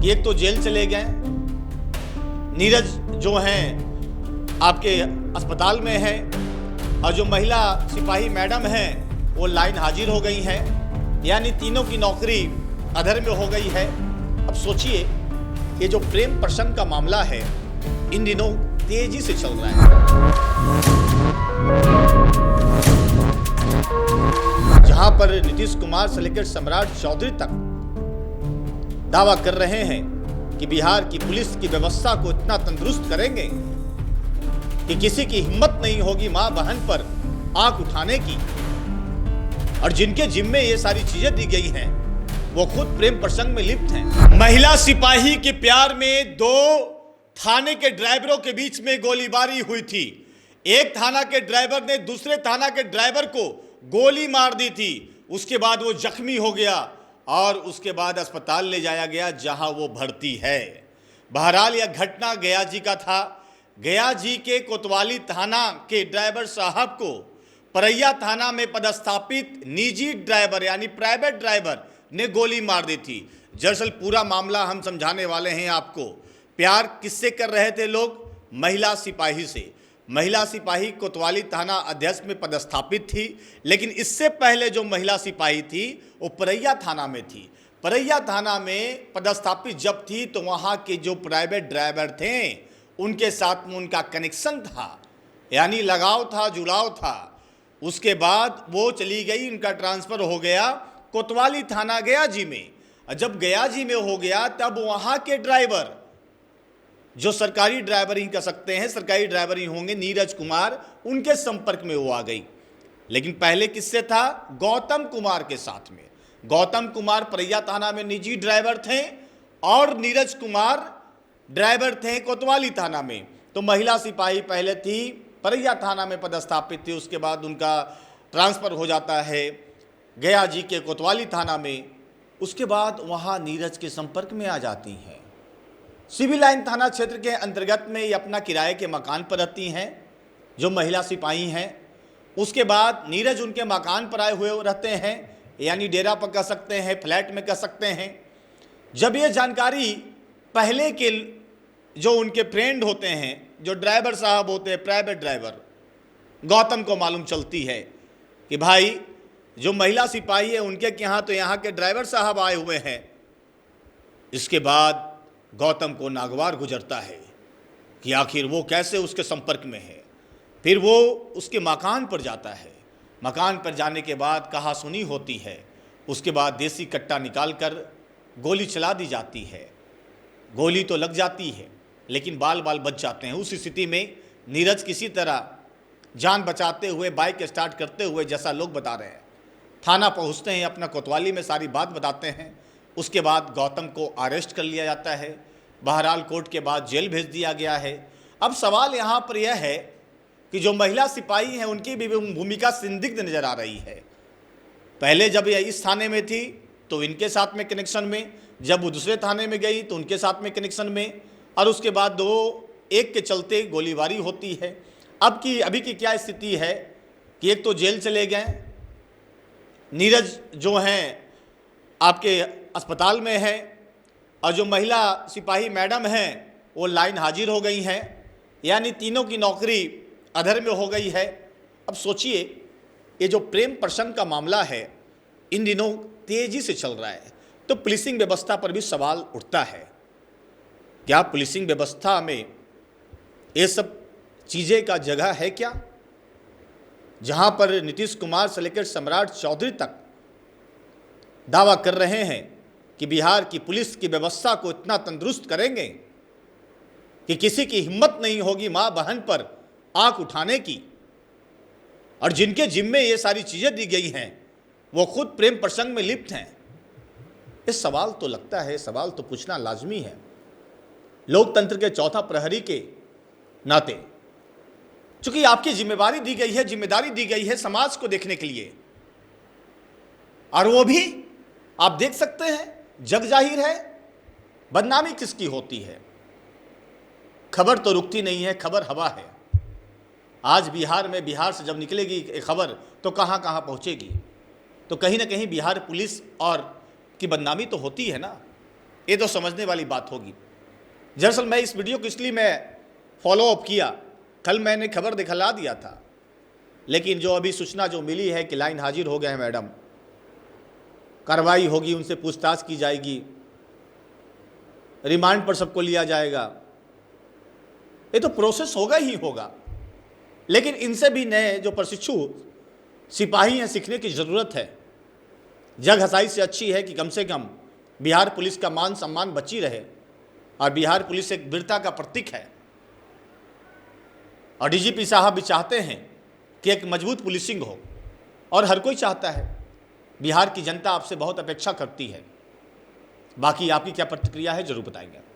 कि एक तो जेल चले गए, नीरज जो हैं आपके अस्पताल में है, और जो महिला सिपाही मैडम हैं वो लाइन हाजिर हो गई हैं, यानी तीनों की नौकरी अधर में हो गई है। अब सोचिए, ये जो प्रेम प्रसंग का मामला है इन दिनों तेजी से चल रहा है, जहां पर नीतीश कुमार से लेकर सम्राट चौधरी तक दावा कर रहे हैं कि बिहार की पुलिस की व्यवस्था को इतना तंदुरुस्त करेंगे कि किसी की हिम्मत नहीं होगी मां बहन पर आंख उठाने की। और जिनके जिम्मे ये सारी चीजें दी गई हैं वो खुद प्रेम प्रसंग में लिप्त हैं। महिला सिपाही के प्यार में दो थाने के ड्राइवरों के बीच में गोलीबारी हुई थी। एक थाना के ड्राइवर ने दूसरे थाना के ड्राइवर को गोली मार दी थी। उसके बाद वो जख्मी हो गया और उसके बाद अस्पताल ले जाया गया जहां वो भर्ती है। बहरहाल यह घटना गया जी का था। गया जी के कोतवाली थाना के ड्राइवर साहब को परैया थाना में पदस्थापित निजी ड्राइवर यानी प्राइवेट ड्राइवर ने गोली मार दी थी। दरअसल पूरा मामला हम समझाने वाले हैं आपको। प्यार किससे कर रहे थे लोग? महिला सिपाही से। महिला सिपाही कोतवाली थाना अध्यक्ष में पदस्थापित थी, लेकिन इससे पहले जो महिला सिपाही थी वो परैया थाना में थी। परैया थाना में पदस्थापित जब थी तो वहाँ के जो प्राइवेट ड्राइवर थे उनके साथ में उनका कनेक्शन था, यानी लगाव था, जुड़ाव था। उसके बाद वो चली गई, उनका ट्रांसफ़र हो गया कोतवाली थाना गया जी में। जब गया जी में हो गया तब वहाँ के ड्राइवर, जो सरकारी ड्राइवर ही कर सकते हैं, सरकारी ड्राइवर ही होंगे, नीरज कुमार, उनके संपर्क में वो आ गई। लेकिन पहले किससे था? गौतम कुमार के साथ में। गौतम कुमार परैया थाना में निजी ड्राइवर थे और नीरज कुमार ड्राइवर थे कोतवाली थाना में। तो महिला सिपाही पहले थी परैया थाना में पदस्थापित थी, उसके बाद उनका ट्रांसफ़र हो जाता है गया जी के कोतवाली थाना में। उसके बाद वहाँ नीरज के संपर्क में आ जाती हैं। सिविल लाइन थाना क्षेत्र के अंतर्गत में ये अपना किराए के मकान पर रहती हैं जो महिला सिपाही हैं। उसके बाद नीरज उनके मकान पर आए हुए रहते हैं, यानी डेरा पर कह सकते हैं, फ्लैट में कह सकते हैं। जब ये जानकारी पहले के जो उनके फ्रेंड होते हैं, जो ड्राइवर साहब होते हैं, प्राइवेट ड्राइवर, गौतम को मालूम चलती है कि भाई जो महिला सिपाही है उनके यहाँ तो यहाँ के ड्राइवर साहब आए हुए हैं। इसके बाद गौतम को नागवार गुजरता है कि आखिर वो कैसे उसके संपर्क में है। फिर वो उसके मकान पर जाता है। मकान पर जाने के बाद कहासुनी होती है। उसके बाद देसी कट्टा निकालकर गोली चला दी जाती है। गोली तो लग जाती है लेकिन बाल बाल बच जाते हैं। उस स्थिति में नीरज किसी तरह जान बचाते हुए बाइक स्टार्ट करते हुए, जैसा लोग बता रहे हैं, थाना पहुंचते हैं, अपना कोतवाली में सारी बात बताते हैं। उसके बाद गौतम को अरेस्ट कर लिया जाता है। बहरहाल कोर्ट के बाद जेल भेज दिया गया है। अब सवाल यहाँ पर यह है कि जो महिला सिपाही हैं उनकी भी भूमिका संदिग्ध नजर आ रही है। पहले जब यह इस थाने में थी तो इनके साथ में कनेक्शन में, जब वो दूसरे थाने में गई तो उनके साथ में कनेक्शन में, और उसके बाद दो एक के चलते गोलीबारी होती है। अभी की क्या स्थिति है कि एक तो जेल चले गए, नीरज जो हैं आपके अस्पताल में है, और जो महिला सिपाही मैडम हैं वो लाइन हाजिर हो गई हैं, यानी तीनों की नौकरी अधर में हो गई है। अब सोचिए, ये जो प्रेम प्रसंग का मामला है इन दिनों तेजी से चल रहा है, तो पुलिसिंग व्यवस्था पर भी सवाल उठता है। क्या पुलिसिंग व्यवस्था में ये सब चीज़ें का जगह है क्या? जहां पर नीतीश कुमार से लेकर सम्राट चौधरी तक दावा कर रहे हैं कि बिहार की पुलिस की व्यवस्था को इतना तंदुरुस्त करेंगे कि किसी की हिम्मत नहीं होगी मां बहन पर आंख उठाने की। और जिनके जिम्मे ये सारी चीज़ें दी गई हैं वो खुद प्रेम प्रसंग में लिप्त हैं। इस सवाल तो लगता है, सवाल तो पूछना लाजमी है। लोकतंत्र के चौथा प्रहरी के नाते चूंकि आपकी जिम्मेदारी दी गई है, जिम्मेदारी दी गई है समाज को देखने के लिए, और वो भी आप देख सकते हैं जग जाहिर है बदनामी किसकी होती है। खबर तो रुकती नहीं है, खबर हवा है। आज बिहार में, बिहार से जब निकलेगी खबर तो कहाँ कहाँ पहुँचेगी, तो कहीं ना कहीं बिहार पुलिस और की बदनामी तो होती है ना। ये तो समझने वाली बात होगी। दरअसल मैं इस वीडियो को इसलिए मैं फॉलो अप किया, कल मैंने खबर दिखला दिया था, लेकिन जो अभी सूचना जो मिली है कि लाइन हाजिर हो गए हैं मैडम, कार्रवाई होगी, उनसे पूछताछ की जाएगी, रिमांड पर सबको लिया जाएगा, ये तो प्रोसेस होगा ही होगा। लेकिन इनसे भी नए जो प्रशिक्षु सिपाही हैं सीखने की ज़रूरत है। जग हसाई से अच्छी है कि कम से कम बिहार पुलिस का मान सम्मान बची रहे, और बिहार पुलिस एक वीरता का प्रतीक है, और डीजीपी साहब भी चाहते हैं कि एक मजबूत पुलिसिंग हो, और हर कोई चाहता है। बिहार की जनता आपसे बहुत अपेक्षा करती है। बाकी आपकी क्या प्रतिक्रिया है, जरूर बताएंगे।